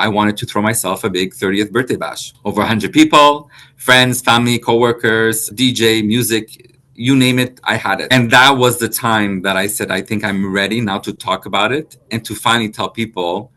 I wanted to throw myself a big 30th birthday bash. Over 100 people, friends, family, coworkers, DJ, music, you name it, I had it. And that was the time that I said, I think I'm ready now to talk about it and to finally tell people.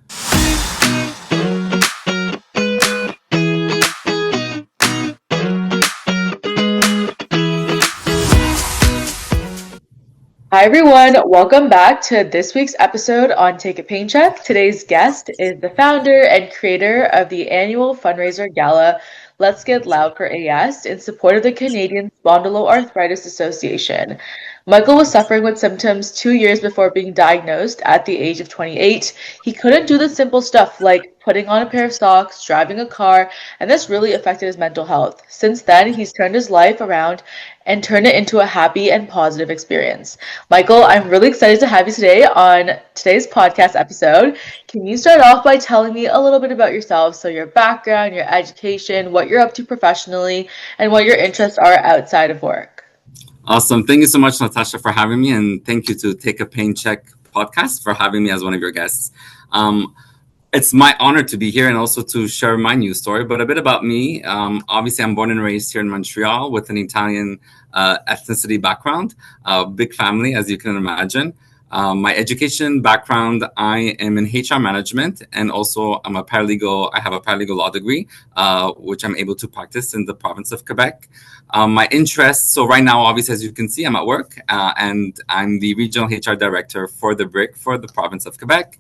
Hi, everyone. Welcome back to this week's episode on Take a Pain Check. Today's guest is the founder and creator of the annual fundraiser gala, Let's Get Loud for AS, in support of the Canadian Spondyloarthritis Association. Michael was suffering with symptoms 2 years before being diagnosed at the age of 28. He couldn't do the simple stuff like putting on a pair of socks, driving a car, and this really affected his mental health. Since then, he's turned his life around and turned it into a happy and positive experience. Michael, I'm really excited to have you today on today's podcast episode. Can you start off by telling me a little bit about yourself? So your background, your education, what you're up to professionally, and what your interests are outside of work. Awesome. Thank you so much, Natasha, for having me. And thank you to Take a Pain Check podcast for having me as one of your guests. It's my honor to be here and also to share my news story. But a bit about me. Obviously, I'm born and raised here in Montreal with an Italian ethnicity background. Big family, as you can imagine. My education background, I am in HR management, and also I'm a paralegal. I have a paralegal law degree, which I'm able to practice in the province of Quebec. My interests, so right now, obviously, as you can see, I'm at work, and I'm the regional HR director for the BRIC for the province of Quebec.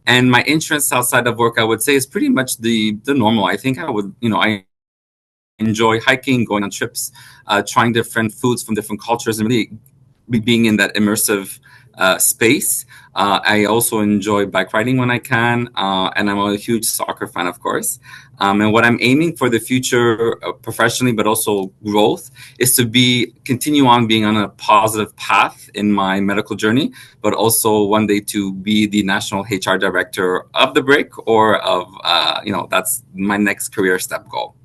And my interests outside of work, I would say, is pretty much the normal. I think I enjoy hiking, going on trips, trying different foods from different cultures, and really being in that immersive space. I also enjoy bike riding when I can, and I'm a huge soccer fan, of course. And what I'm aiming for the future professionally, but also growth, is to continue on being on a positive path in my medical journey, but also one day to be the national HR director of the BRIC or of, that's my next career step goal.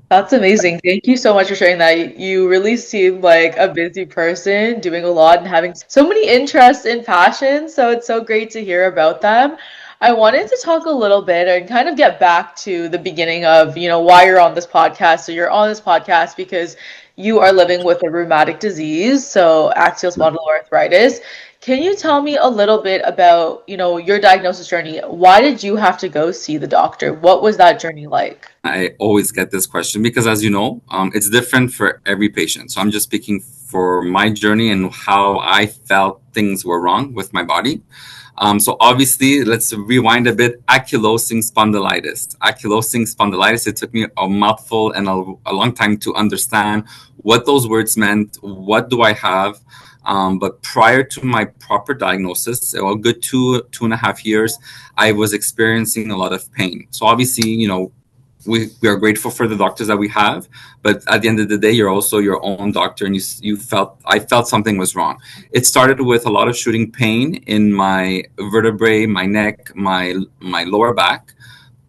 That's amazing. Thank you so much for sharing that. You really seem like a busy person doing a lot and having so many interests and passions. So it's so great to hear about them. I wanted to talk a little bit and kind of get back to the beginning of, why you're on this podcast. So you're on this podcast because you are living with a rheumatic disease, so axial spondyloarthritis. Can you tell me a little bit about, your diagnosis journey? Why did you have to go see the doctor? What was that journey like? I always get this question because, as you know, it's different for every patient. So I'm just speaking for my journey and how I felt things were wrong with my body. So obviously, let's rewind a bit. Ankylosing spondylitis. Ankylosing spondylitis, it took me a mouthful and a long time to understand what those words meant. What do I have? But prior to my proper diagnosis, a good 2.5 years, I was experiencing a lot of pain. So obviously, we are grateful for the doctors that we have, but at the end of the day, you're also your own doctor, and I felt something was wrong. It started with a lot of shooting pain in my vertebrae, my neck, my lower back.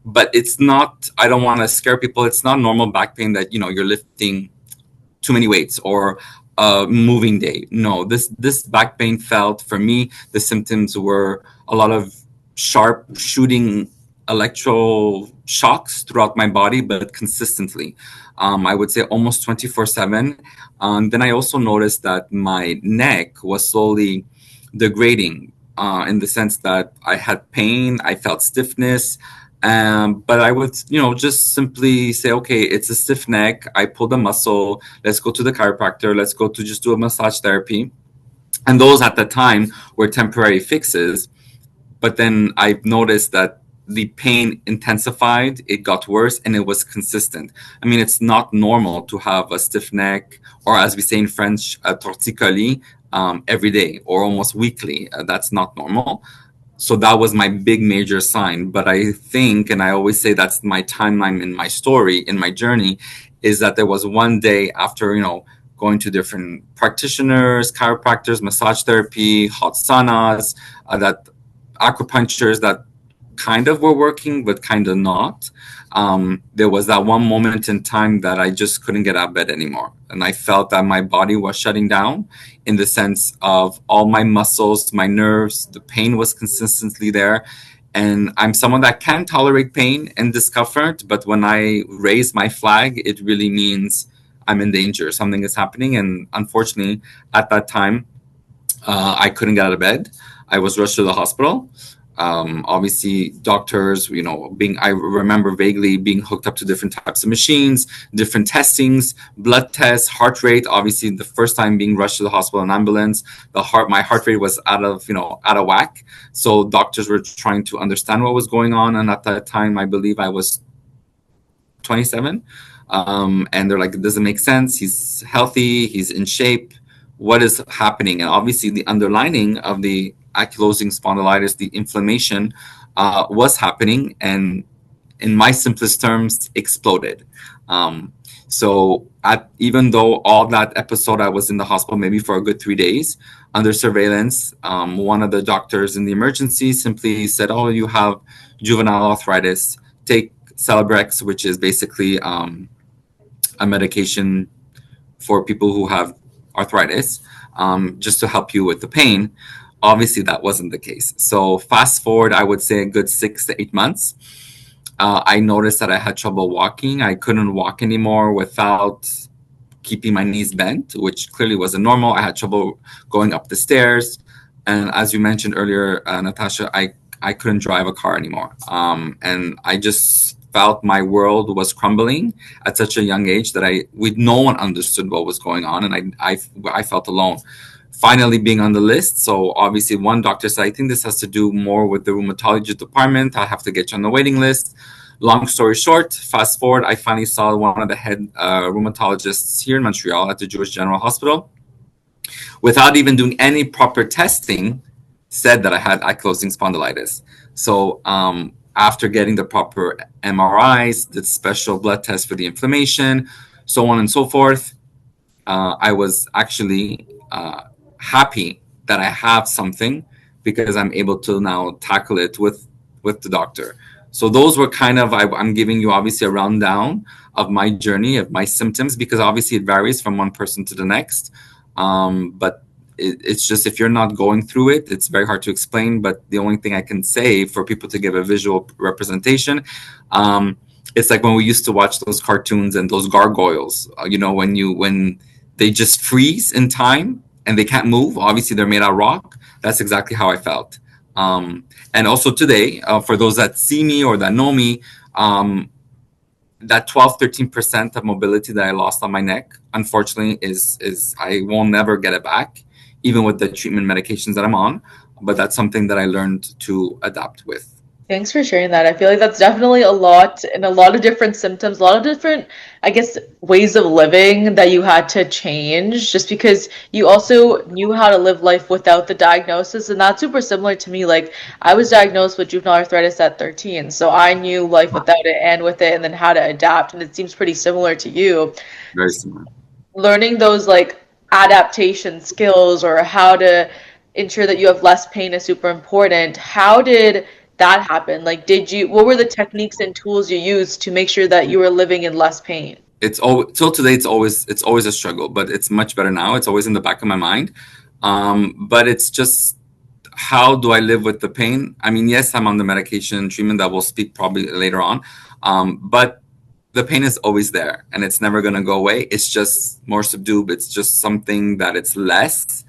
But it's not, I don't want to scare people. It's not normal back pain that, you're lifting too many weights or a moving day. No, this back pain felt, for me, the symptoms were a lot of sharp shooting electro shocks throughout my body, but consistently. I would say almost 24/7. Then I also noticed that my neck was slowly degrading in the sense that I had pain, I felt stiffness. But I would, just simply say, okay, it's a stiff neck. I pulled a muscle. Let's go to the chiropractor. Let's go to just do a massage therapy. And those at the time were temporary fixes. But then I've noticed that the pain intensified, it got worse, and it was consistent. I mean, it's not normal to have a stiff neck, or as we say in French, a torticolis, every day or almost weekly. That's not normal. So that was my big major sign. But I think, and I always say that's my timeline in my story, in my journey, is that there was one day after, going to different practitioners, chiropractors, massage therapy, hot saunas, that acupunctures that kind of were working, but kind of not. There was that one moment in time that I just couldn't get out of bed anymore. And I felt that my body was shutting down in the sense of all my muscles, my nerves, the pain was consistently there. And I'm someone that can tolerate pain and discomfort, but when I raise my flag, it really means I'm in danger. Something is happening. And unfortunately, at that time, I couldn't get out of bed. I was rushed to the hospital. Obviously, doctors, I remember vaguely being hooked up to different types of machines, different testings, blood tests, heart rate. Obviously, the first time being rushed to the hospital in ambulance, my heart rate was out of whack. So doctors were trying to understand what was going on. And at that time, I believe I was 27. And they're like, it doesn't make sense. He's healthy. He's in shape. What is happening? And obviously, the underlining of the ankylosing spondylitis, the inflammation, was happening. And in my simplest terms, exploded. So even though all that episode, I was in the hospital maybe for a good 3 days under surveillance, one of the doctors in the emergency simply said, "Oh, you have juvenile arthritis. Take Celebrex," which is basically a medication for people who have arthritis, just to help you with the pain. Obviously, that wasn't the case. So fast forward, I would say a good 6 to 8 months. I noticed that I had trouble walking. I couldn't walk anymore without keeping my knees bent, which clearly wasn't normal. I had trouble going up the stairs. And as you mentioned earlier, Natasha, I couldn't drive a car anymore. And I just felt my world was crumbling at such a young age that no one understood what was going on. And I felt alone. Finally being on the list. So obviously one doctor said, I think this has to do more with the rheumatology department. I'll have to get you on the waiting list. Long story short, fast forward, I finally saw one of the head rheumatologists here in Montreal at the Jewish General Hospital. Without even doing any proper testing, said that I had ankylosing spondylitis. So after getting the proper MRIs, the special blood test for the inflammation, so on and so forth, I was actually happy that I have something because I'm able to now tackle it with the doctor. So those were kind of, I'm giving you obviously a rundown of my journey, of my symptoms, because obviously it varies from one person to the next. But it's just, if you're not going through it, it's very hard to explain. But the only thing I can say for people to give a visual representation, it's like when we used to watch those cartoons and those gargoyles, when they just freeze in time and they can't move. Obviously, they're made out of rock. That's exactly how I felt. And also today, for those that see me or that know me, that 12-13% of mobility that I lost on my neck, unfortunately, is I will never get it back, even with the treatment medications that I'm on. But that's something that I learned to adapt with. Thanks for sharing that. I feel like that's definitely a lot, and a lot of different symptoms, a lot of different, I guess, ways of living that you had to change just because you also knew how to live life without the diagnosis. And that's super similar to me. Like, I was diagnosed with juvenile arthritis at 13, so I knew life without it and with it, and then how to adapt. And it seems pretty similar to you. Very similar. Learning those like adaptation skills or how to ensure that you have less pain is super important. How did that happen? Like, what were the techniques and tools you used to make sure that you were living in less pain? It's all till today. It's always a struggle, but it's much better now. It's always in the back of my mind. But it's just, how do I live with the pain? I mean, yes, I'm on the medication treatment that we'll speak probably later on. But the pain is always there and it's never going to go away. It's just more subdued. It's just something that it's less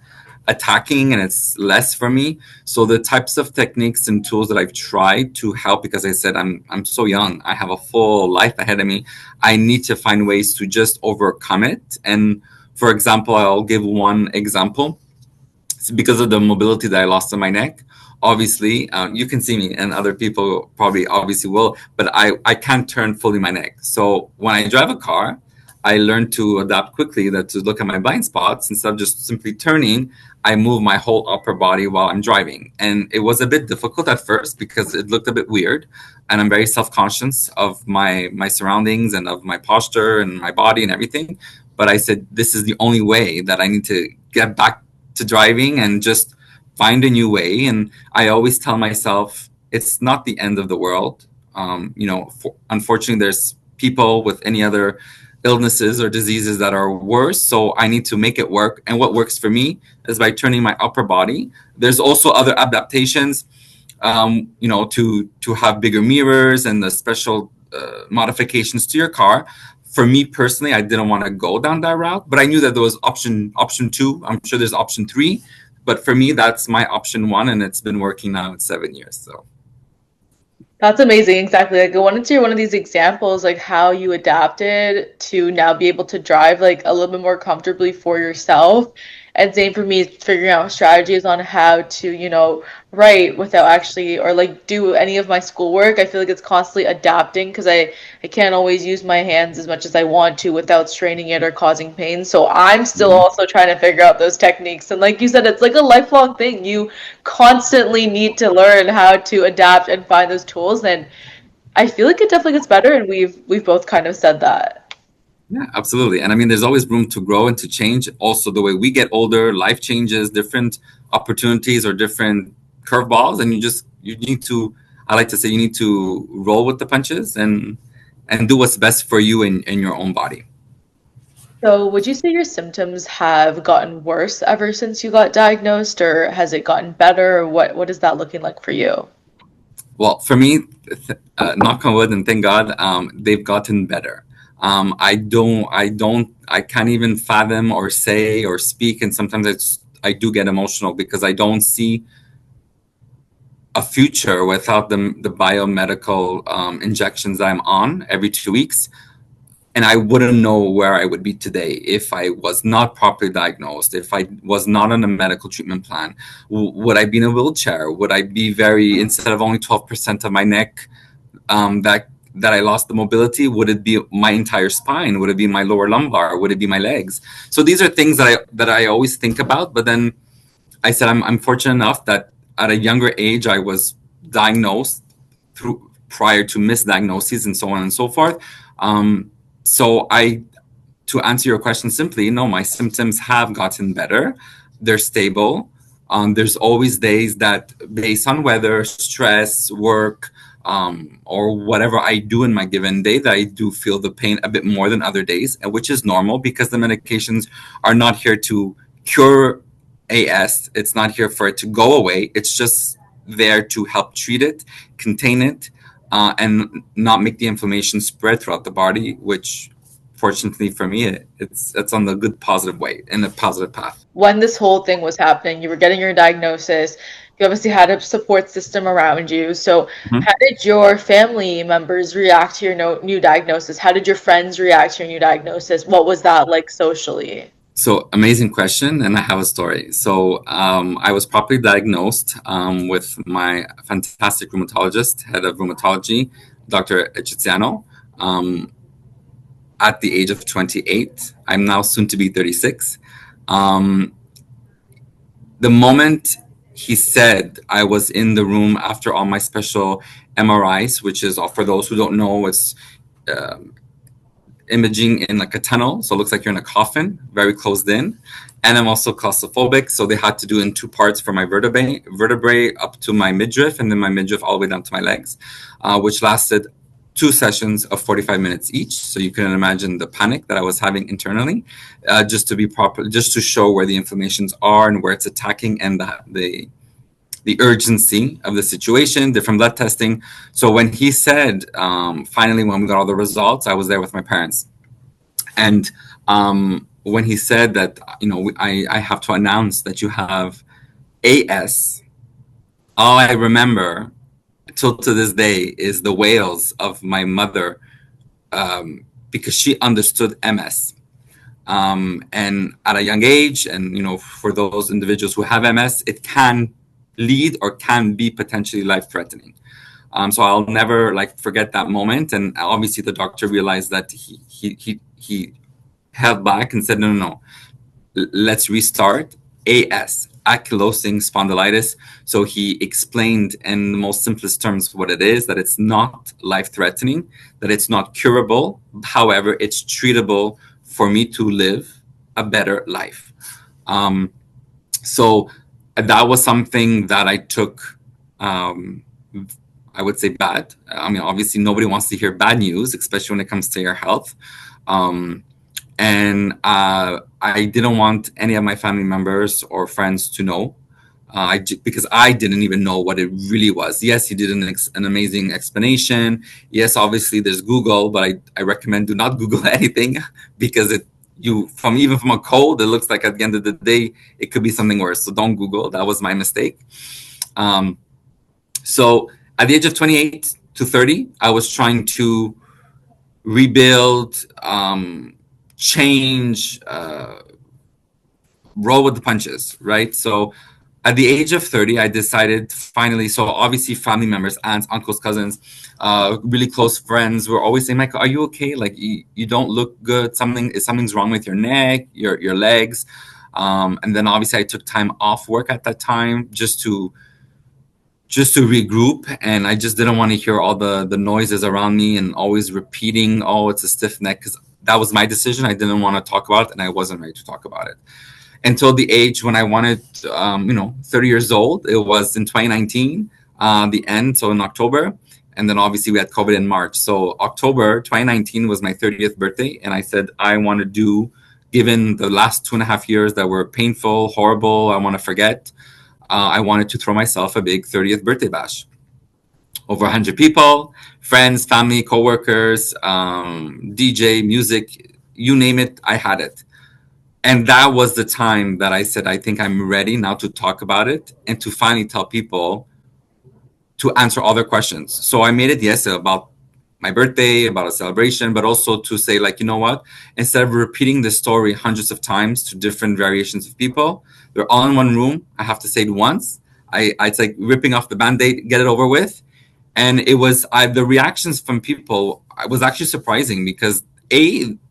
attacking and it's less for me. So the types of techniques and tools that I've tried to help, because I said I'm so young, I have a full life ahead of me. I need to find ways to just overcome it. And for example, I'll give one example. It's because of the mobility that I lost in my neck. Obviously, you can see me, and other people probably obviously will, but I can't turn fully my neck. So when I drive a car, I learned to adapt quickly, that to look at my blind spots, instead of just simply turning, I move my whole upper body while I'm driving. And it was a bit difficult at first because it looked a bit weird. And I'm very self-conscious of my surroundings and of my posture and my body and everything. But I said, this is the only way that I need to get back to driving and just find a new way. And I always tell myself, it's not the end of the world. Unfortunately, there's people with any other illnesses or diseases that are worse. So I need to make it work. And what works for me is by turning my upper body. There's also other adaptations. to have bigger mirrors and the special modifications to your car. For me personally, I didn't want to go down that route, but I knew that there was option two. I'm sure there's option three, but for me, that's my option one, and it's been working now in 7 years. So That's amazing. Exactly. Like I wanted to hear one of these examples, like how you adapted to now be able to drive like a little bit more comfortably for yourself. And same for me, figuring out strategies on how to, write without actually or like do any of my schoolwork. I feel like it's constantly adapting because I can't always use my hands as much as I want to without straining it or causing pain. So I'm still mhm. also trying to figure out those techniques. And like you said, it's like a lifelong thing. You constantly need to learn how to adapt and find those tools. And I feel like it definitely gets better. And we've both kind of said that. Yeah, absolutely. And I mean, there's always room to grow and to change. Also, the way we get older, life changes, different opportunities or different curveballs, and you need to. I like to say you need to roll with the punches and do what's best for you in your own body. So would you say your symptoms have gotten worse ever since you got diagnosed, or has it gotten better? Or what is that looking like for you? Well, for me, knock on wood and thank God, they've gotten better. I can't even fathom or say or speak, and sometimes I do get emotional because I don't see a future without the biomedical injections that I'm on every 2 weeks. And I wouldn't know where I would be today if I was not properly diagnosed, if I was not on a medical treatment plan. Would I be in a wheelchair? Would I be instead of only 12% of my neck that I lost the mobility? Would it be my entire spine? Would it be my lower lumbar? Would it be my legs? So these are things that I always think about. But then I said I'm fortunate enough that at a younger age I was diagnosed through prior to misdiagnoses and so on and so forth. So to answer your question simply, no, my symptoms have gotten better. They're stable. There's always days that, based on weather, stress, work, or whatever I do in my given day, that I do feel the pain a bit more than other days, which is normal because the medications are not here to cure AS. It's not here for it to go away. It's just there to help treat it, contain it, and not make the inflammation spread throughout the body, which fortunately for me, it's on the good positive way, in a positive path. When this whole thing was happening, you were getting your diagnosis, you obviously had a support system around you. So, Mhm. how did your family members react to your new diagnosis? How did your friends react to your new diagnosis? What was that like socially? So amazing question, and I have a story. So I was properly diagnosed with my fantastic rheumatologist, head of rheumatology, Dr. Echiziano, um, at the age of 28. I'm now soon to be 36. Um, the moment he said I was in the room after all my special MRIs, which is, for those who don't know, it's um, imaging in like a tunnel, so it looks like you're in a coffin, very closed in. And I'm also claustrophobic, so they had to do in two parts for my vertebrae up to my midriff, and then my midriff all the way down to my legs, which lasted 2 sessions of 45 minutes each. So you can imagine the panic that I was having internally, just to be proper, just to show where the inflammations are and where it's attacking, and the urgency of the situation, different blood testing. So when he said, finally, when we got all the results, I was there with my parents. And when he said that, I have to announce that you have AS, all I remember till to this day is the wails of my mother, because she understood MS. And at a young age, and for those individuals who have MS, it can lead or can be potentially life-threatening. So I'll never forget that moment. And obviously, the doctor realized that he held back and said, no, let's restart. AS, Ankylosing Spondylitis. So he explained in the most simplest terms what it is, that it's not life-threatening, that it's not curable. However, it's treatable for me to live a better life. So that was something that I took, I would say, bad. I mean, obviously, nobody wants to hear bad news, especially when it comes to your health. And I didn't want any of my family members or friends to know. Because I didn't even know what it really was. Yes, he did an amazing explanation. Yes, obviously there's Google, but I recommend do not Google anything because even from a cold, it looks like at the end of the day it could be something worse. So don't Google. That was my mistake. Um, so at the age of 28 to 30, I was trying to rebuild, change, roll with the punches, right? So at the age of 30, I decided finally. So obviously, family members, aunts, uncles, cousins, really close friends were always saying, "Michael, are you okay? Like you don't look good. Something's wrong with your neck, your legs." And then obviously, I took time off work at that time just to regroup, and I just didn't want to hear all the noises around me and always repeating, "Oh, it's a stiff neck," because that was my decision. I didn't want to talk about it, and I wasn't ready to talk about it until the age when I wanted, 30 years old. It was in 2019, the end, so in October. And then obviously we had COVID in March. So October 2019 was my 30th birthday. And I said, I want to do, given the last 2.5 years that were painful, horrible, I want to forget. I wanted to throw myself a big 30th birthday bash. Over 100 people, friends, family, coworkers, DJ, music, you name it, I had it. And that was the time that I said, I think I'm ready now to talk about it and to finally tell people to answer all their questions. So I made it, yes, about my birthday, about a celebration, but also to say, like, you know what? Instead of repeating the story hundreds of times to different variations of people, they're all in one room. I have to say it once. It's like ripping off the band-aid, get it over with. And it was the reactions from people was actually surprising because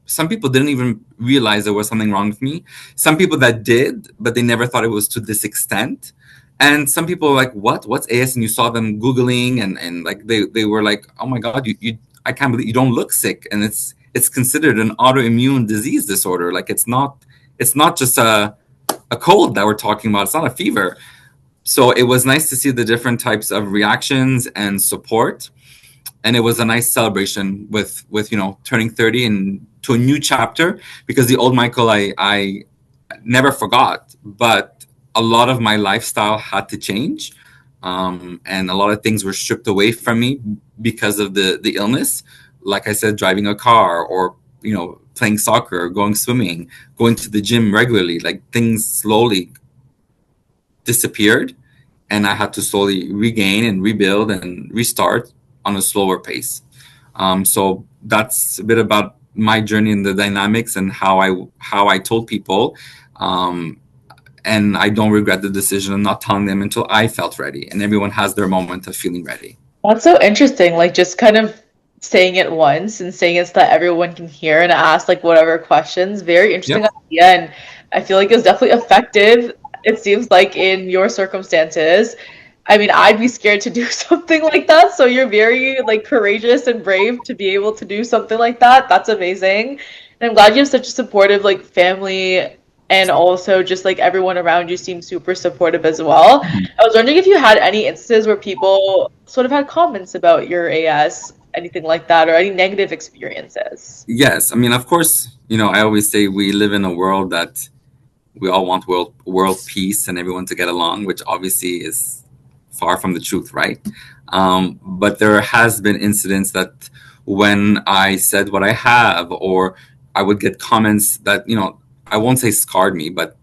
some people didn't even realize there was something wrong with me. Some people that did, but they never thought it was to this extent. And some people were like, what's AS? And you saw them Googling and like they were like, oh my God, you I can't believe you don't look sick. And it's considered an autoimmune disease disorder. Like it's not just a cold that we're talking about. It's not a fever. So it was nice to see the different types of reactions and support. And it was a nice celebration with turning 30 and to a new chapter, because the old Michael I never forgot, but a lot of my lifestyle had to change, and a lot of things were stripped away from me because of the illness. Like I said, driving a car, or playing soccer, going swimming, going to the gym regularly, like things slowly disappeared, and I had to slowly regain and rebuild and restart on a slower pace. So that's a bit about my journey in the dynamics and how I told people. And I don't regret the decision of not telling them until I felt ready. And everyone has their moment of feeling ready. That's so interesting. Like just kind of saying it once and saying it so that everyone can hear and ask like whatever questions. Very interesting Yep. idea, and I feel like it was definitely effective. It seems like in your circumstances. I mean, I'd be scared to do something like that. So you're very like courageous and brave to be able to do something like that. That's amazing. And I'm glad you have such a supportive like family, and also just like everyone around you seems super supportive as well. I was wondering if you had any instances where people sort of had comments about your AS, anything like that, or any negative experiences. Yes. I mean, of course, I always say we live in a world that we all want world peace and everyone to get along, which obviously is far from the truth, right? But there has been incidents that when I said what I have, or I would get comments that I won't say scarred me, but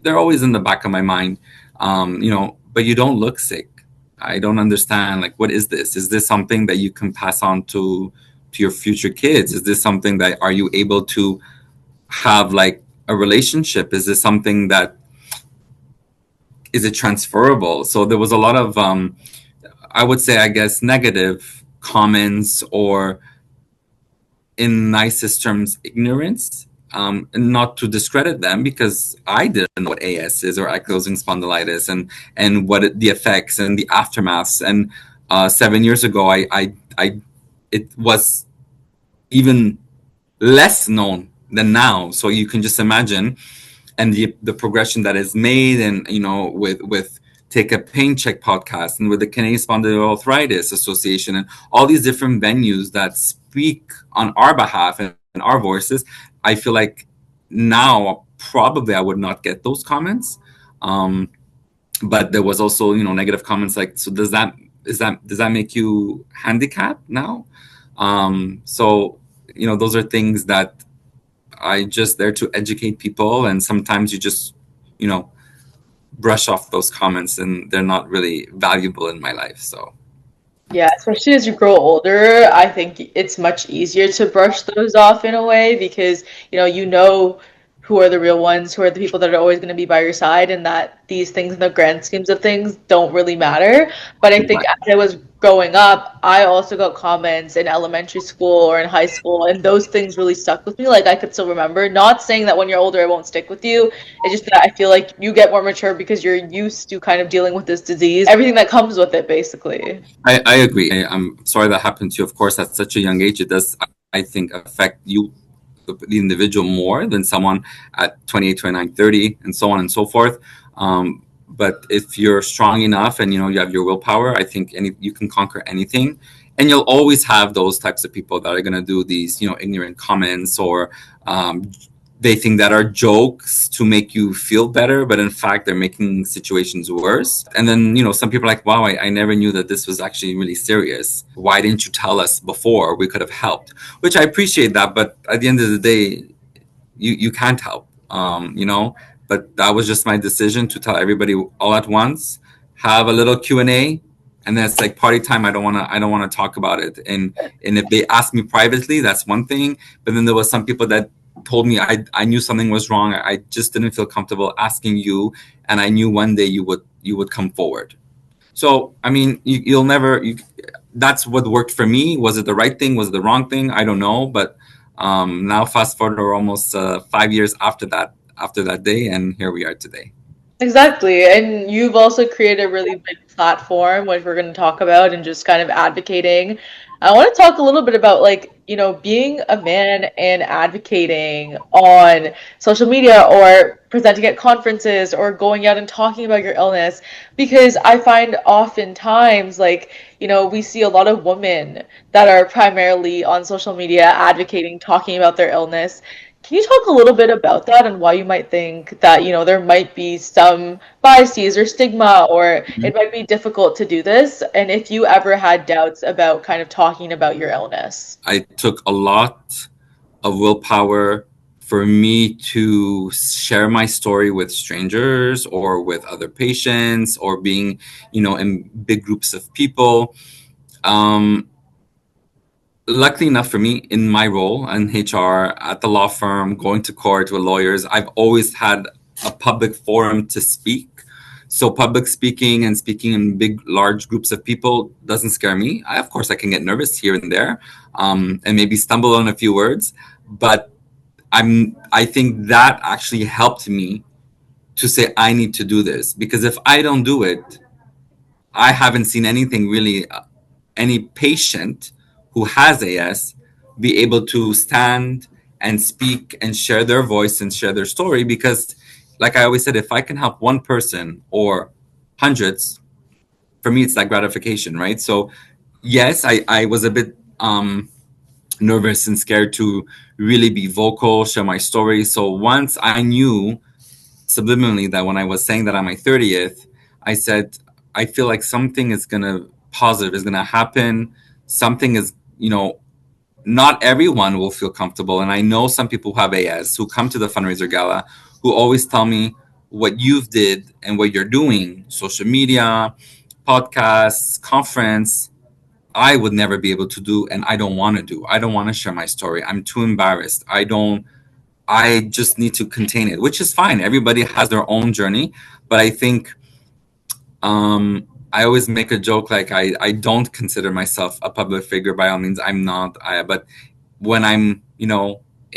they're always in the back of my mind. But you don't look sick. I don't understand. Like, what is this? Is this something that you can pass on to your future kids? Is this something that are you able to have like a relationship? Is this something that is it transferable? So there was a lot of I would say, I guess, negative comments, or in nicest terms, ignorance. And not to discredit them, because I didn't know what AS is, or ankylosing spondylitis, and the effects and the aftermaths. And 7 years ago, I it was even less known than now. So you can just imagine, and the progression that is made, and with Take a Pain Check podcast, and with the Canadian Spondyloarthritis Association, and all these different venues that speak on our behalf and our voices. I feel like now probably I would not get those comments. but there was also, negative comments like, so does that make you handicapped now? So those are things that I just there to educate people, and sometimes you just you know brush off those comments, and they're not really valuable in my life. So Yeah, especially as you grow older, I think it's much easier to brush those off in a way because, you know who are the real ones, who are the people that are always going to be by your side, and that these things in the grand schemes of things don't really matter. But I think right. as I was growing up, I also got comments in elementary school or in high school, and those things really stuck with me. Like I could still remember. Not saying that when you're older it won't stick with you. It's just that I feel like you get more mature because you're used to kind of dealing with this disease, everything that comes with it, basically. I agree. I'm sorry that happened to you. Of course, at such a young age, it does, I think, affect you, the individual, more than someone at 28, 29, 30, and so on and so forth. But if you're strong enough and you have your willpower, I think you can conquer anything. And you'll always have those types of people that are going to do these, ignorant comments, or they think that are jokes to make you feel better, but in fact they're making situations worse. And then some people are like, wow, I never knew that this was actually really serious. Why didn't you tell us before? We could have helped. Which I appreciate that, but at the end of the day, you can't help. But that was just my decision to tell everybody all at once, have a little Q&A, and then it's like party time. I don't want to talk about it. And if they ask me privately, that's one thing. But then there was some people that told me I knew something was wrong. I just didn't feel comfortable asking you, and I knew one day you would come forward. So I mean, you'll never. That's what worked for me. Was it the right thing? Was it the wrong thing? I don't know. But now, fast forward, we're almost 5 years after that day, and here we are today. Exactly. And you've also created a really big platform, which we're going to talk about and just kind of advocating. I want to talk a little bit about being a man and advocating on social media or presenting at conferences or going out and talking about your illness. Because I find oftentimes, we see a lot of women that are primarily on social media advocating, talking about their illness. Can you talk a little bit about that and why you might think that, there might be some biases or stigma, or it might be difficult to do this? And if you ever had doubts about kind of talking about your illness? I took a lot of willpower for me to share my story with strangers or with other patients, or being, in big groups of people. Um, Luckily enough for me, in my role in HR at the law firm, going to court with lawyers, I've always had a public forum to speak. So public speaking and speaking in big, large groups of people doesn't scare me. Of course, I can get nervous here and there, and maybe stumble on a few words, but I think that actually helped me to say I need to do this, because if I don't do it, I haven't seen anything really, any patient who has AS be able to stand and speak and share their voice and share their story. Because, like I always said, if I can help one person or hundreds, for me, it's that gratification, right? So, yes, I was a bit nervous and scared to really be vocal, share my story. So, once I knew subliminally that when I was saying that on my 30th, I said, I feel like something is positive is gonna happen. Something is, not everyone will feel comfortable. And I know some people who have AS who come to the fundraiser gala who always tell me what you've did and what you're doing, social media, podcasts, conference, I would never be able to do, and I don't want to do. I don't want to share my story. I'm too embarrassed. I just need to contain it, which is fine. Everybody has their own journey. But I think I always make a joke, like I don't consider myself a public figure. By all means, I'm not. But when I'm, in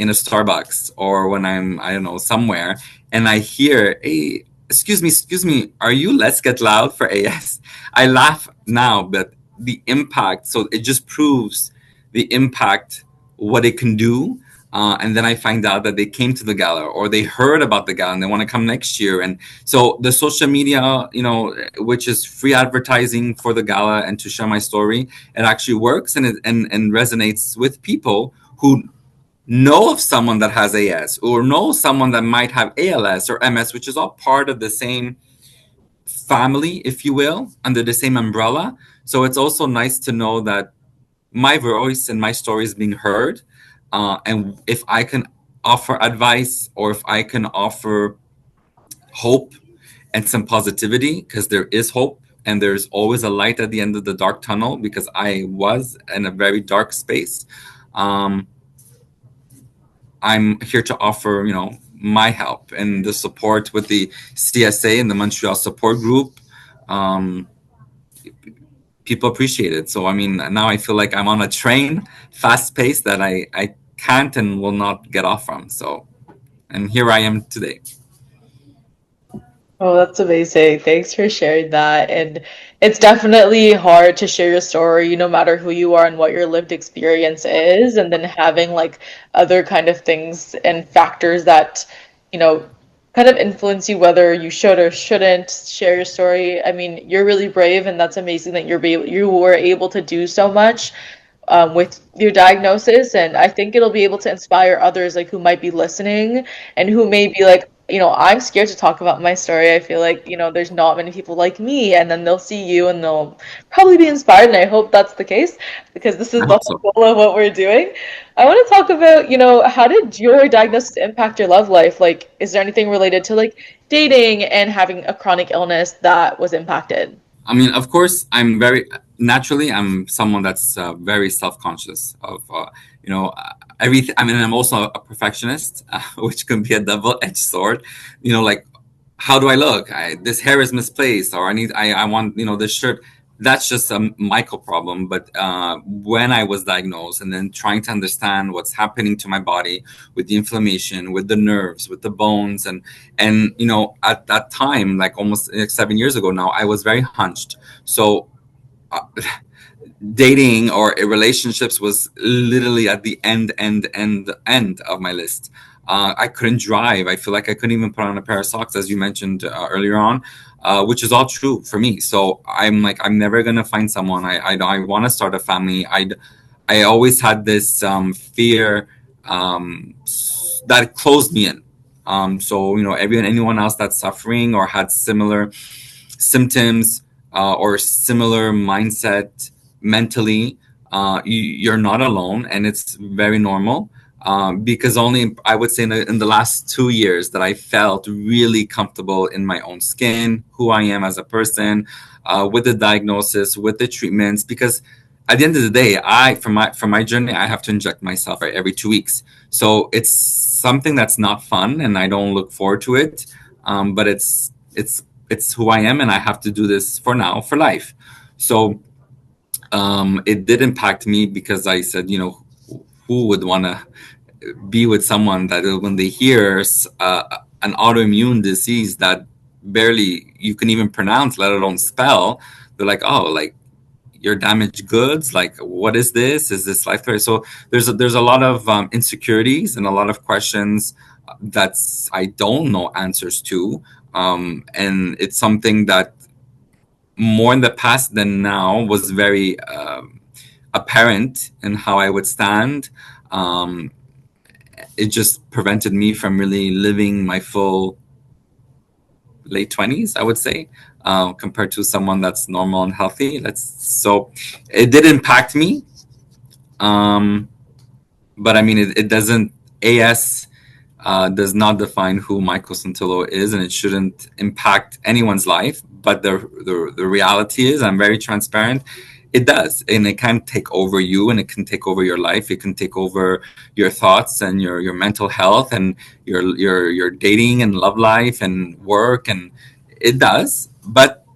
a Starbucks, or when I'm, I don't know, somewhere, and I hear, hey, excuse me, are you Let's Get Loud for AS? I laugh now, but the impact, so it just proves the impact, what it can do. And then I find out that they came to the gala, or they heard about the gala and they want to come next year. And so the social media, which is free advertising for the gala and to share my story, it actually works, and and resonates with people who know of someone that has AS, or know someone that might have ALS or MS, which is all part of the same family, if you will, under the same umbrella. So it's also nice to know that my voice and my story is being heard. And if I can offer advice, or if I can offer hope and some positivity, because there is hope and there's always a light at the end of the dark tunnel, because I was in a very dark space. Um, I'm here to offer, my help and the support with the CSA and the Montreal Support Group. Um, People appreciate it. So, I mean, now I feel like I'm on a train, fast paced, that I can't and will not get off from. So, and here I am today. Oh, that's amazing. Thanks for sharing that. And it's definitely hard to share your story, no matter who you are and what your lived experience is, and then having like other kind of things and factors that, you know, kind of influence you whether you should or shouldn't share your story. I mean, you're really brave, and that's amazing that you were able to do so much with your diagnosis. And I think it'll be able to inspire others like who might be listening and who may be like, I'm scared to talk about my story. I feel like, there's not many people like me, and then they'll see you and they'll probably be inspired. And I hope that's the case because this is I the hope whole so. goal of what we're doing. I want to talk about, how did your diagnosis impact your love life? Like, is there anything related to like dating and having a chronic illness that was impacted? I mean, of course, I'm very naturally. I'm someone that's very self-conscious of, everything. I mean, I'm also a perfectionist, which can be a double-edged sword. Like, how do I look? This hair is misplaced, or I want, this shirt. That's just a micro problem. But when I was diagnosed, and then trying to understand what's happening to my body with the inflammation, with the nerves, with the bones, and at that time, like almost like 7 years ago now, I was very hunched. So uh, dating or relationships was literally at the end of my list. I couldn't drive. I feel like I couldn't even put on a pair of socks, as you mentioned earlier on, which is all true for me. So I'm like, I'm never gonna find someone. I want to start a family. I always had this fear that closed me in. So anyone else that's suffering or had similar symptoms or similar mindset mentally, you're not alone, and it's very normal. Because only I would say in the last 2 years that I felt really comfortable in my own skin, who I am as a person, with the diagnosis, with the treatments. Because at the end of the day, for my journey, I have to inject myself every 2 weeks. So it's something that's not fun, and I don't look forward to it. But it's who I am, and I have to do this for now, for life. So it did impact me, because I said, who would want to be with someone that when they hear an autoimmune disease that barely you can even pronounce, let alone spell, they're like, oh, like, you're damaged goods. Like, what is this? Is this life threat? So there's a lot of insecurities and a lot of questions that's I don't know answers to, and it's something that more in the past than now was very apparent in how I would stand. Um, it just prevented me from really living my full late 20s, I would say, compared to someone that's normal and healthy. So it did impact me. Um, but I mean, it doesn't, AS does not define who Michael Santillo is, and it shouldn't impact anyone's life. But the reality is, I'm very transparent. It does, and it can take over you, and it can take over your life. It can take over your thoughts and your mental health and your dating and love life and work, and it does. But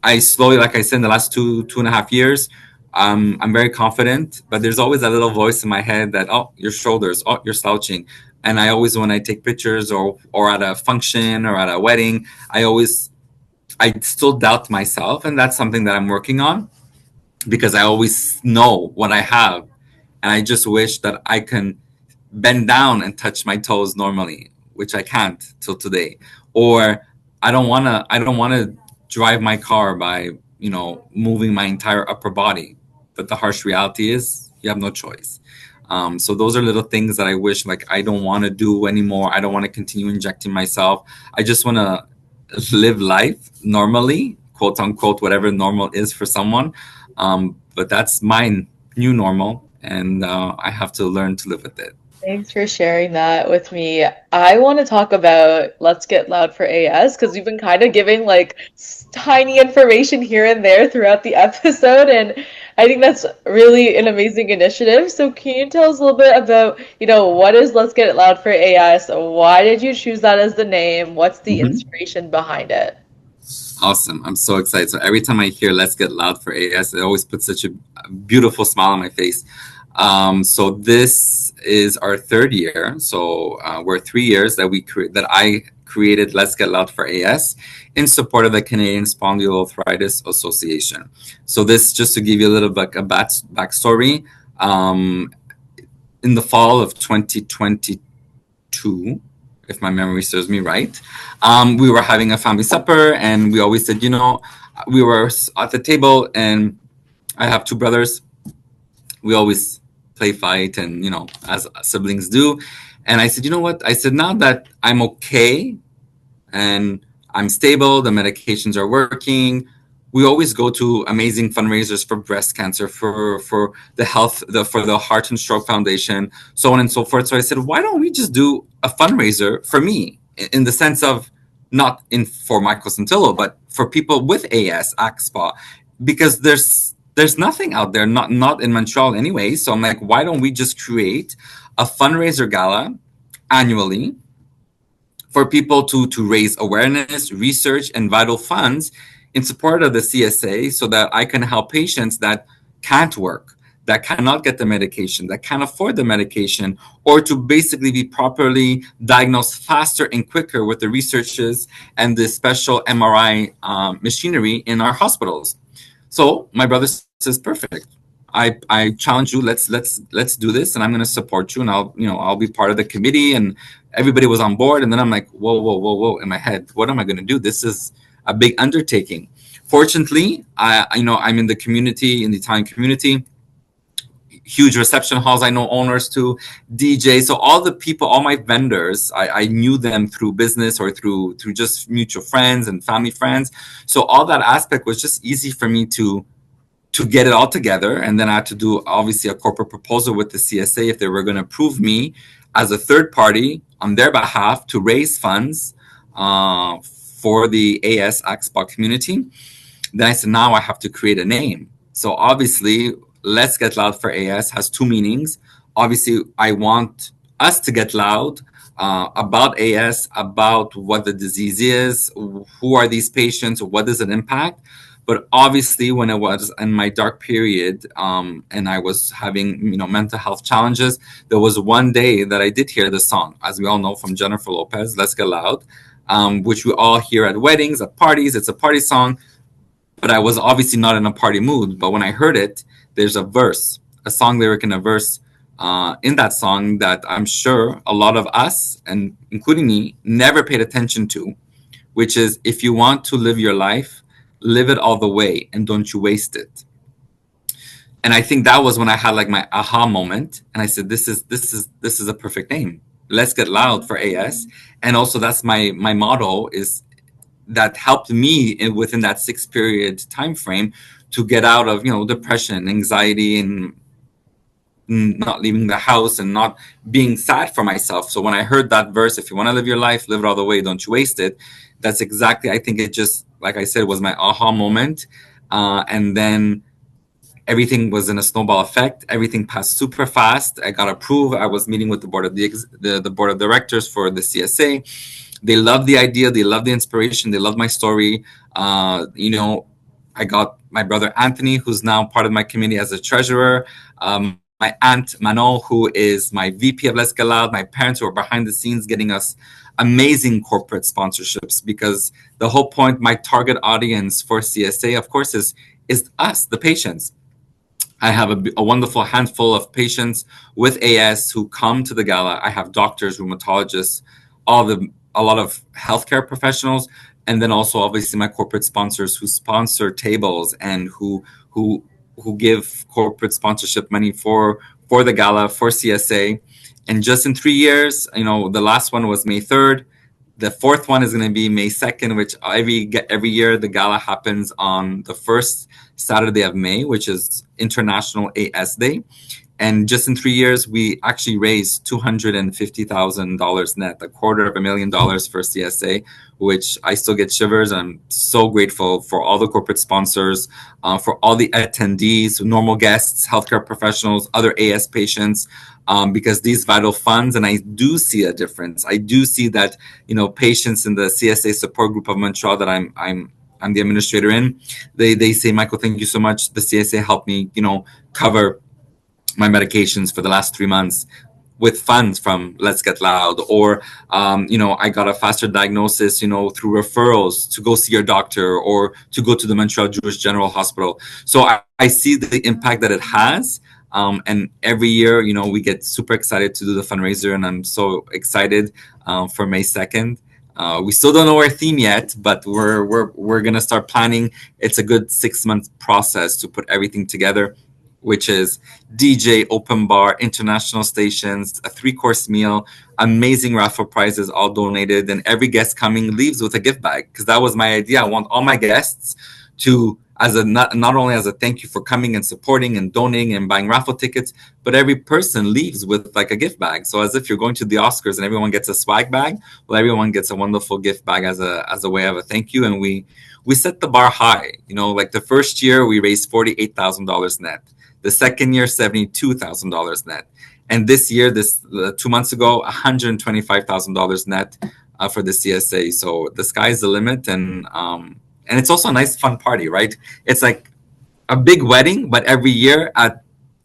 I slowly, like I said, in the last 2.5 years, I'm very confident. But there's always a little voice in my head that, oh, your shoulders, oh, you're slouching. And I always, when I take pictures or at a function or at a wedding, I still doubt myself, and that's something that I'm working on, because I always know what I have, and I just wish that I can bend down and touch my toes normally, which I can't till today. Or I don't wanna drive my car by, moving my entire upper body. But the harsh reality is you have no choice. So those are little things that I wish, like, I don't want to do anymore. I don't want to continue injecting myself. I just want to live life normally, quote unquote, whatever normal is for someone. But that's my new normal, and I have to learn to live with it. Thanks for sharing that with me. I want to talk about Let's Get Loud for AS because we've been kind of giving like tiny information here and there throughout the episode, and I think that's really an amazing initiative. So, can you tell us a little bit about, what is Let's Get It Loud for AS? Why did you choose that as the name? What's the Mhm. inspiration behind it? Awesome. I'm so excited. So every time I hear Let's Get Loud for AS, it always puts such a beautiful smile on my face. So this is our third year. So we're 3 years that I created Let's Get Loud for AS in support of the Canadian Spondyloarthritis Association. So this, just to give you a little bit of backstory, um, in the fall of 2022, if my memory serves me right. We were having a family supper, and we always said, we were at the table, and I have two brothers. We always play fight, and as siblings do. And I said, you know what? I said, now that I'm okay and I'm stable, the medications are working. We always go to amazing fundraisers for breast cancer, for the for the Heart and Stroke Foundation, so on and so forth. So I said, why don't we just do a fundraiser for me, in the sense of not in for Michael Santillo, but for people with AS, AXPA, because there's nothing out there, not in Montreal anyway. So I'm like, why don't we just create a fundraiser gala annually for people to raise awareness, research, and vital funds in support of the CSA, so that I can help patients that can't work, that cannot get the medication, that can't afford the medication, or to basically be properly diagnosed faster and quicker with the researches and the special MRI machinery in our hospitals. So my brother says, perfect. I challenge you. Let's do this, and I'm going to support you, and I'll be part of the committee, and everybody was on board. And then I'm like, whoa, whoa, whoa, whoa, in my head, what am I going to do? This is a big undertaking. Fortunately, I'm in the community, in the Italian community, huge reception halls. I know owners too, DJ. So all the people, all my vendors, I knew them through business or through just mutual friends and family friends. So all that aspect was just easy for me to get it all together. And then I had to do obviously a corporate proposal with the CSA if they were going to approve me as a third party on their behalf to raise funds for the AS AXPA community. Then I said, now I have to create a name. So obviously, Let's Get Loud for AS has two meanings. Obviously, I want us to get loud about AS, about what the disease is, who are these patients, what does it impact. But obviously, when I was in my dark period, and I was having mental health challenges, there was one day that I did hear the song, as we all know, from Jennifer Lopez, "Let's Get Loud," which we all hear at weddings, at parties. It's a party song, but I was obviously not in a party mood. But when I heard it, there's a song lyric and a verse in that song that I'm sure a lot of us, and including me, never paid attention to, which is, if you want to live your life, live it all the way and don't you waste it. And I think that was when I had like my aha moment, and I said, this is a perfect name. Let's Get Loud for AS. And also, that's my motto, is that helped me within that 6 period time frame to get out of depression, anxiety, and not leaving the house and not being sad for myself. So when I heard that verse, if you want to live your life, live it all the way, don't you waste it, that's exactly, I think it just, like I said, was my aha moment. And then everything was in a snowball effect. Everything passed super fast. I got approved. I was meeting with the board of the board of directors for the CSA. They loved the idea. They loved the inspiration. They loved my story. I got my brother Anthony, who's now part of my committee as a treasurer. My aunt Manon, who is my VP of Let's Get Loud. My parents who are behind the scenes getting us amazing corporate sponsorships, because the whole point, my target audience for CSA, of course, is us, the patients. I have a wonderful handful of patients with AS who come to the gala. I have doctors, rheumatologists, a lot of healthcare professionals, and then also obviously my corporate sponsors who sponsor tables and who give corporate sponsorship money for the gala, for CSA. And just in 3 years, the last one was May 3rd. The fourth one is going to be May 2nd, which every year the gala happens on the first Saturday of May, which is International AS Day. And just in 3 years, we actually raised $250,000 net, $250,000 for CSA, which I still get shivers. I'm so grateful for all the corporate sponsors, for all the attendees, normal guests, healthcare professionals, other AS patients, because these vital funds, and I do see a difference. I do see that, patients in the CSA support group of Montreal that I'm the administrator in, they say, Michael, thank you so much. The CSA helped me, cover my medications for the last 3 months with funds from Let's Get Loud, or I got a faster diagnosis, through referrals to go see your doctor or to go to the Montreal Jewish General Hospital. So I see the impact that it has. And every year, we get super excited to do the fundraiser, and I'm so excited for May 2nd. We still don't know our theme yet, but we're gonna start planning. It's a good 6 month process to put everything together, which is DJ, open bar, international stations, a 3-course meal, amazing raffle prizes, all donated, and every guest coming leaves with a gift bag. Because that was my idea. I want all my guests to, not only as a thank you for coming and supporting and donating and buying raffle tickets, but every person leaves with like a gift bag. So as if you're going to the Oscars and everyone gets a swag bag, well, everyone gets a wonderful gift bag as a way of a thank you. And we set the bar high. Like the first year we raised $48,000 net. The second year, $72,000 net. And this year, 2 months ago, $125,000 net for the CSA. So the sky's the limit. And it's also a nice, fun party, right? It's like a big wedding, but every year at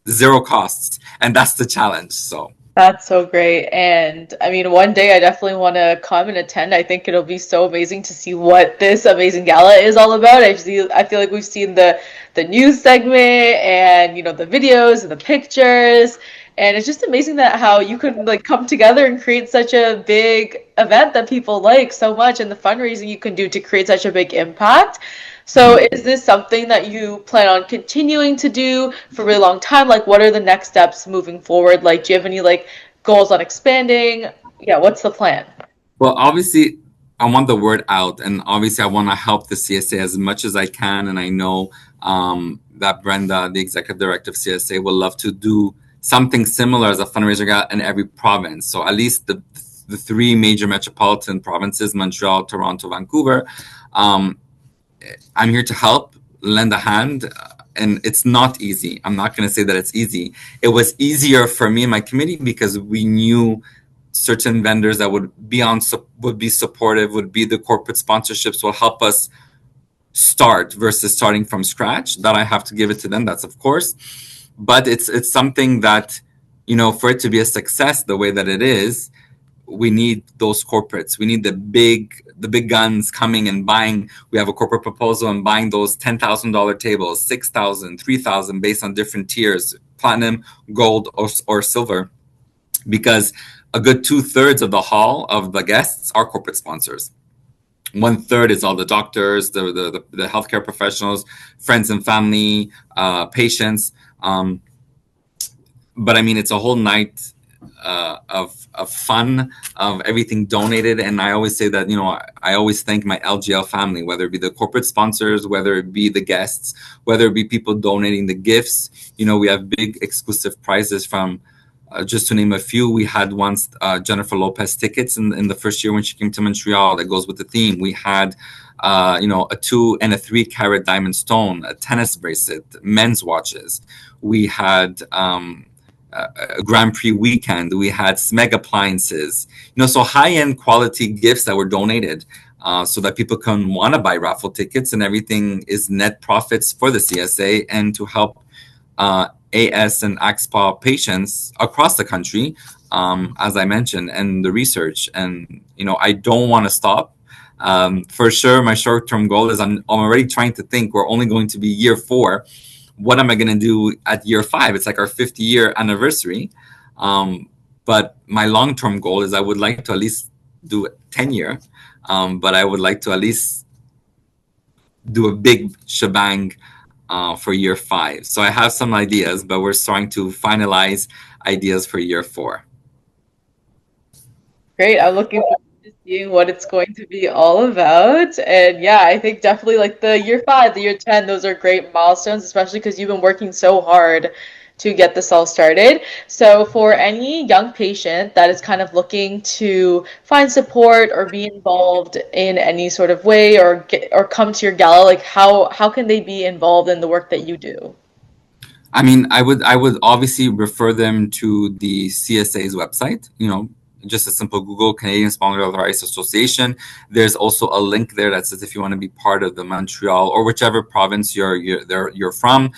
zero costs. And that's the challenge. So That's so great. And I mean, one day I definitely want to come and attend. I think it'll be so amazing to see what this amazing gala is all about. I feel like we've seen the news segment and the videos and the pictures. And it's just amazing that how you could like come together and create such a big event that people like so much, and the fundraising you can do to create such a big impact. So is this something that you plan on continuing to do for a really long time? Like, what are the next steps moving forward? Like, do you have any like goals on expanding? Yeah, what's the plan? well, obviously, I want the word out, and obviously, I want to help the CSA as much as I can. And I know that Brenda, the executive director of CSA, will love to do something similar as a fundraiser gala in every province. So at least the 3 major metropolitan provinces: Montreal, Toronto, Vancouver. Um, I'm here to help, lend a hand. And it's not easy. I'm not going to say that it's easy. It was easier for me and my committee because we knew certain vendors that would be supportive, would be the corporate sponsorships, will help us start versus starting from scratch. That I have to give it to them. That's of course, but it's something that, for it to be a success the way that it is, we need those corporates. We need the big guns coming and buying. We have a corporate proposal and buying those $10,000 tables, 6,000, 3,000, based on different tiers, platinum, gold, or silver, because a good 2/3 of the hall of the guests are corporate sponsors. 1/3 is all the doctors, the healthcare professionals, friends and family, patients. But I mean, it's a whole night of fun, of everything donated. And I always say that, I always thank my LGL family, whether it be the corporate sponsors, whether it be the guests, whether it be people donating the gifts. We have big exclusive prizes from, just to name a few. We had once Jennifer Lopez tickets in the first year when she came to Montreal. That goes with the theme. We had a 2 and a 3 carat diamond stone, a tennis bracelet, men's watches. We had a Grand Prix weekend. We had Smeg appliances, so high-end quality gifts that were donated, so that people can want to buy raffle tickets, and everything is net profits for the CSA and to help AS and AXPA patients across the country, as I mentioned, and the research. And, I don't want to stop. For sure, my short-term goal is I'm already trying to think we're only going to be year 4. What am I going to do at year 5? It's like our 50-year anniversary. But my long-term goal is I would like to at least do 10-year. But I would like to at least do a big shebang for year 5. So I have some ideas, but we're starting to finalize ideas for year 4. Great. I'm looking to seeing what it's going to be all about. And yeah, I think definitely like the year 5, the year 10, those are great milestones, especially because you've been working so hard to get this all started. So for any young patient that is kind of looking to find support or be involved in any sort of way or get or come to your gala, like how can they be involved in the work that you do? I mean, I would obviously refer them to the CSA's website. Just a simple Google Canadian Spondylitis Association. There's also a link there that says if you want to be part of the Montreal or whichever province you're from,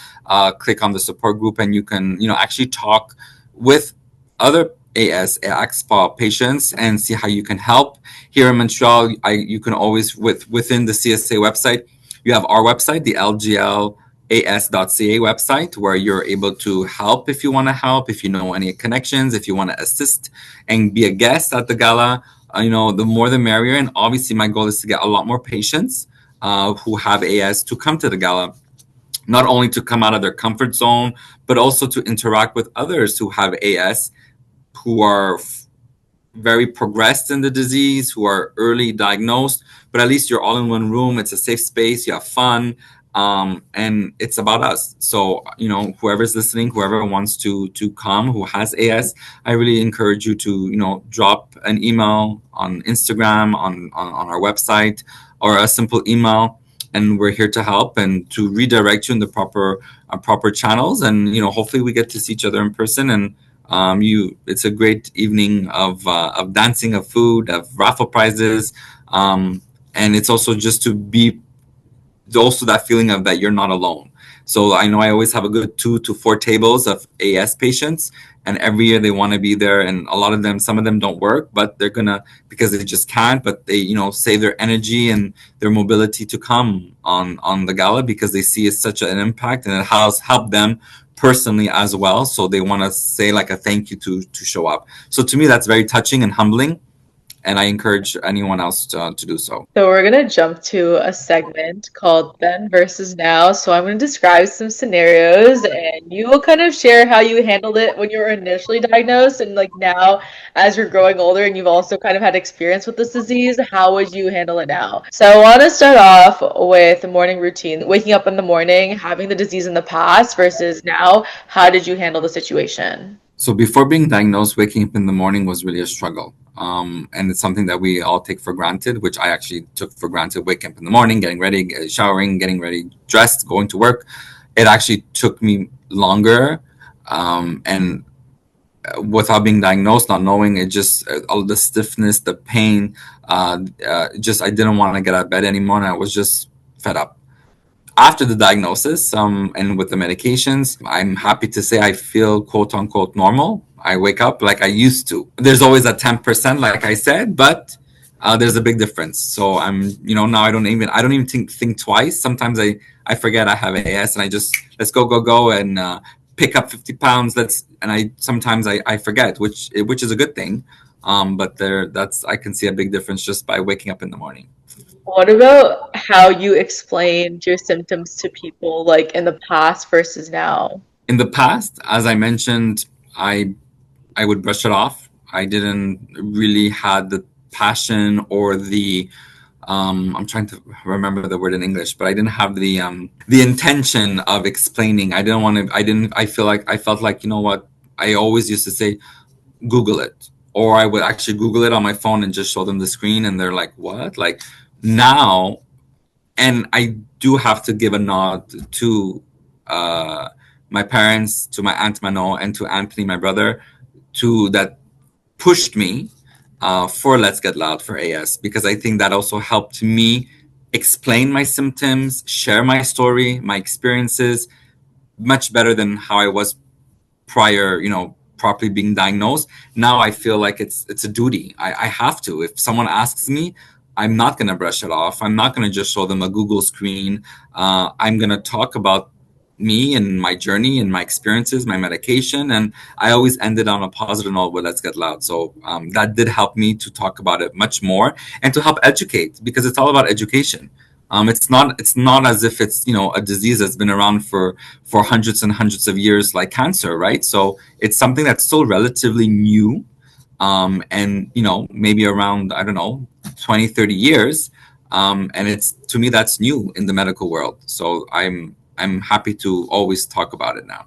click on the support group and you can actually talk with other AXPA patients and see how you can help. Here in Montreal, you can always within the CSA website. You have our website, the LGL as.ca website, where you're able to help if you want to help, if you know any connections, if you want to assist and be a guest at the gala. The more the merrier. And obviously, my goal is to get a lot more patients who have AS to come to the gala, not only to come out of their comfort zone, but also to interact with others who have AS, who are very progressed in the disease, who are early diagnosed, but at least you're all in one room. It's a safe space. You have fun. And it's about us. So, whoever's listening, whoever wants to come, who has AS, I really encourage you to, drop an email on Instagram, on our website, or a simple email. And we're here to help and to redirect you in the proper channels. And, hopefully we get to see each other in person. And it's a great evening of dancing, of food, of raffle prizes, and it's also just to be also that feeling of that you're not alone. So I know I always have a good 2 to 4 tables of AS patients, and every year they want to be there. And a lot of them, some of them don't work, but they're gonna because they just can't. But they, save their energy and their mobility to come on the gala because they see it's such an impact and it has helped them personally as well. So they want to say like a thank you to show up. So to me, that's very touching and humbling, and I encourage anyone else to do so. So we're gonna jump to a segment called Then versus Now. So I'm gonna describe some scenarios and you will kind of share how you handled it when you were initially diagnosed and like now as you're growing older and you've also kind of had experience with this disease, how would you handle it now? So I want to start off with the morning routine, waking up in the morning, having the disease in the past versus now. How did you handle the situation? So before being diagnosed, waking up in the morning was really a struggle. And it's something that we all take for granted, which I actually took for granted. Waking up in the morning, getting ready, showering, getting ready, dressed, going to work. It actually took me longer. And without being diagnosed, not knowing it, just all the stiffness, the pain, just I didn't want to get out of bed anymore. And I was just fed up after the diagnosis, and with the medications. I'm happy to say I feel quote unquote normal. I wake up like I used to. There's always a 10%, like I said, but there's a big difference. So now I don't even think twice. Sometimes I forget I have AS and I just let's go and pick up 50 pounds. I forget, which is a good thing. But that's I can see a big difference just by waking up in the morning. What about how you explained your symptoms to people, like in the past versus now? In the past, as I mentioned, I would brush it off. I didn't really had the passion or the I'm trying to remember the word in English, but I didn't have the intention of explaining. I didn't want to. I didn't. I felt like what I always used to say, Google it, or I would actually Google it on my phone and just show them the screen, and they're like, "What?" Like now, and I do have to give a nod to uh, my parents, to my aunt Manon, and to Anthony, my brother, to that pushed me for Let's Get Loud for AS, because I think that also helped me explain my symptoms, share my story, my experiences much better than how I was prior, properly being diagnosed. Now I feel like it's a duty. I have to. If someone asks me, I'm not going to brush it off. I'm not going to just show them a Google screen. I'm going to talk about me and my journey and my experiences, my medication. And I always ended on a positive note with Let's Get Loud. So that did help me to talk about it much more and to help educate, because it's all about education. It's not as if it's a disease that's been around for hundreds and hundreds of years like cancer, right? So it's something that's still relatively new, and maybe around, I don't know, 20, 30 years. And it's, to me, that's new in the medical world. So I'm happy to always talk about it now.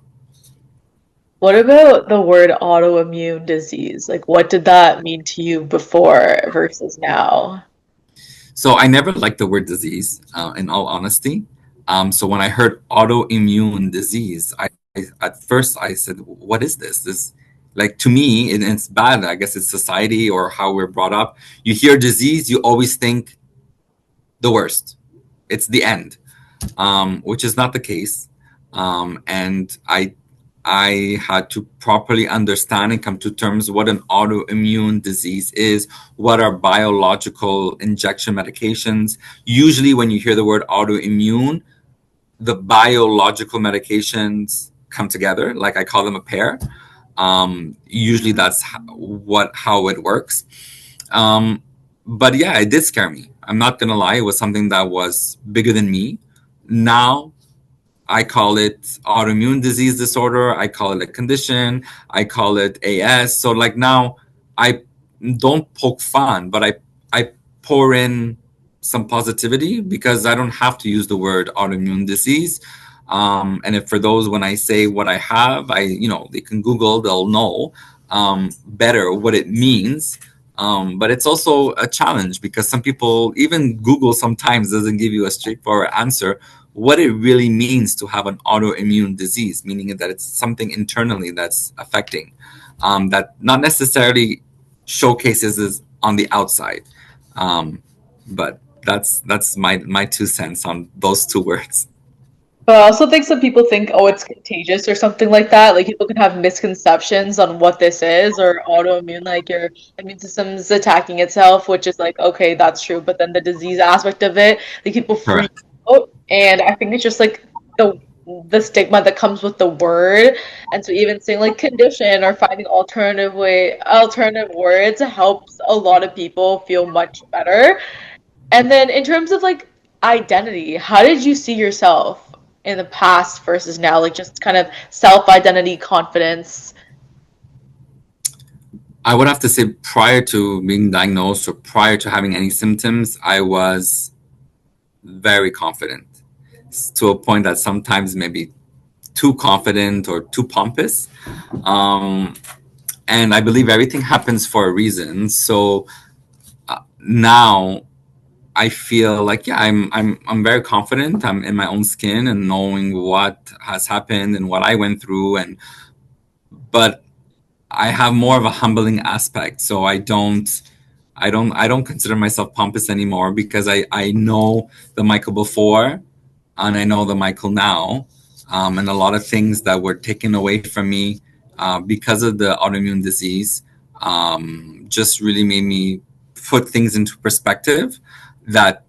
What about the word autoimmune disease? Like, what did that mean to you before versus now? So I never liked the word disease, in all honesty. So when I heard autoimmune disease, at first I said, "What is this?" This, like, to me, it's bad. I guess it's society or how we're brought up. You hear disease, you always think the worst. It's the end, which is not the case. And I had to properly understand and come to terms what an autoimmune disease is, what are biological injection medications. Usually, when you hear the word autoimmune, the biological medications come together, like I call them a pair. Usually, that's how it works. Um, but yeah, it did scare me. I'm not gonna lie; it was something that was bigger than me. Now I call it autoimmune disease disorder. I call it a condition. I call it AS. So like now, I don't poke fun, but I pour in some positivity because I don't have to use the word autoimmune disease. And if for those, when I say what I have, they can Google, they'll know better what it means. But it's also a challenge because some people, even Google sometimes doesn't give you a straightforward answer what it really means to have an autoimmune disease, meaning that it's something internally that's affecting, that not necessarily showcases is on the outside. Um, but that's my 2 cents on those two words. But I also think some people think, oh, it's contagious or something like that. Like people can have misconceptions on what this is or autoimmune, like your immune system's attacking itself, which is like, okay, that's true. But then the disease aspect of it, like people freak Correct. out. And I think it's just like the stigma that comes with the word. And so even saying like condition or finding alternative words helps a lot of people feel much better. And then in terms of like identity, how did you see yourself in the past versus now? Like just kind of self-identity, confidence. I would have to say prior to being diagnosed or prior to having any symptoms, I was very confident to a point that sometimes maybe too confident or too pompous. Um, and I believe everything happens for a reason. So now I feel like, yeah, I'm very confident. I'm in my own skin and knowing what has happened and what I went through, and but I have more of a humbling aspect. So I don't consider myself pompous anymore because I know the Michael before and I know the Michael now, and a lot of things that were taken away from me because of the autoimmune disease just really made me put things into perspective. That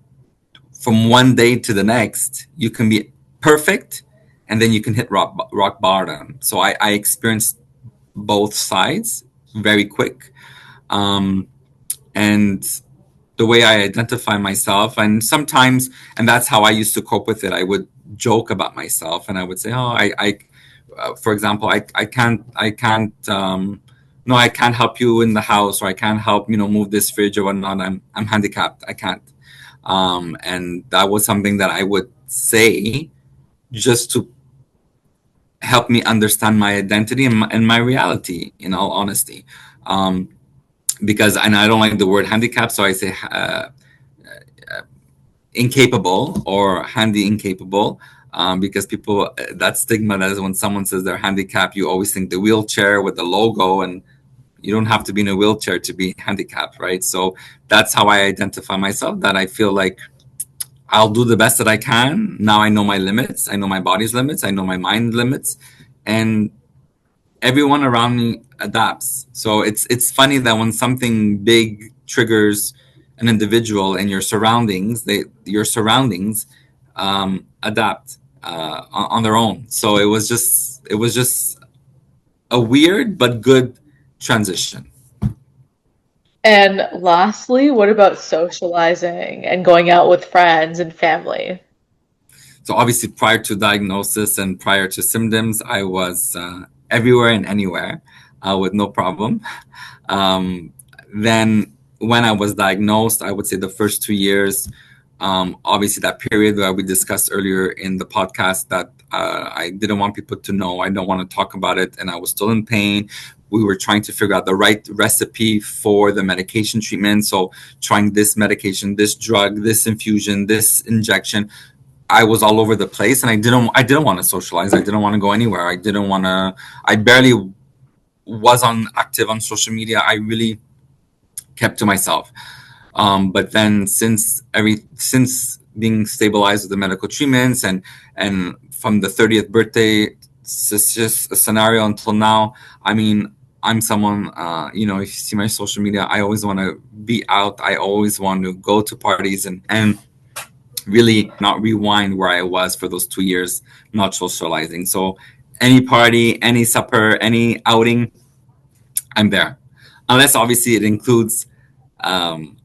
from one day to the next, you can be perfect, and then you can hit rock bottom. So I experienced both sides very quick, um, and the way I identify myself, and sometimes, and that's how I used to cope with it. I would joke about myself, and I would say, "Oh, for example, no, I can't help you in the house, or I can't help, move this fridge or whatnot. I'm handicapped. I can't." And that was something that I would say just to help me understand my identity and my reality. In all honesty, um, because and I don't like the word handicap, so I say incapable or handy incapable, because people, that stigma that is when someone says they're handicapped, you always think the wheelchair with the logo, and you don't have to be in a wheelchair to be handicapped, right? So that's how I identify myself, that I feel like I'll do the best that I can. Now I know my limits, I know my body's limits, I know my mind limits, and everyone around me adapts. So it's funny that when something big triggers an individual and your surroundings adapt on their own. So it was just a weird but good transition. And lastly, what about socializing and going out with friends and family? So obviously, prior to diagnosis and prior to symptoms, I was everywhere and anywhere. with no problem. Um, then when I was diagnosed, I would say the first 2 years, obviously that period that we discussed earlier in the podcast that I didn't want people to know. I don't want to talk about it. And I was still in pain. We were trying to figure out the right recipe for the medication treatment. So trying this medication, this drug, this infusion, this injection. I was all over the place and I didn't want to socialize. I didn't want to go anywhere. I barely was on active on social media. I really kept to myself. But then since being stabilized with the medical treatments and from the 30th birthday, it's just a scenario until now. I mean, I'm someone, if you see my social media, I always want to be out. I always want to go to parties and really not rewind where I was for those 2 years, not socializing. So any party, any supper, any outing, I'm there. Unless obviously it includes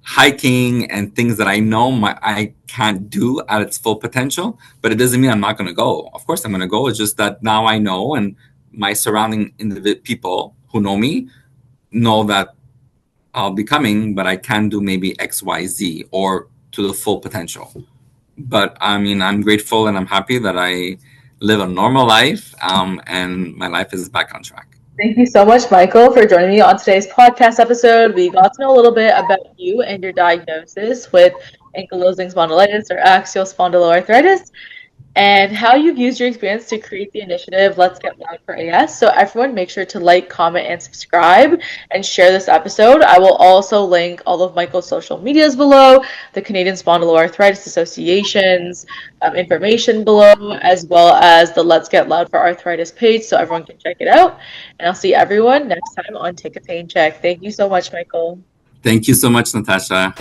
hiking and things that I know I can't do at its full potential, but it doesn't mean I'm not going to go. Of course, I'm going to go. It's just that now I know, and my surrounding people who know me know that I'll be coming, but I can do maybe X, Y, Z or to the full potential. But I mean, I'm grateful and I'm happy that I live a normal life, and my life is back on track. Thank you so much, Michael, for joining me on today's podcast episode. We got to know a little bit about you and your diagnosis with ankylosing spondylitis or axial spondyloarthritis, and how you've used your experience to create the initiative Let's Get Loud for AS. So everyone make sure to like, comment, and subscribe and share this episode. I will also link all of Michael's social medias below, the Canadian Spondyloarthritis Association's information below, as well as the Let's Get Loud for Arthritis page so everyone can check it out. And I'll see everyone next time on Take a Pain Check. Thank you so much, Michael. Thank you so much, Natasha.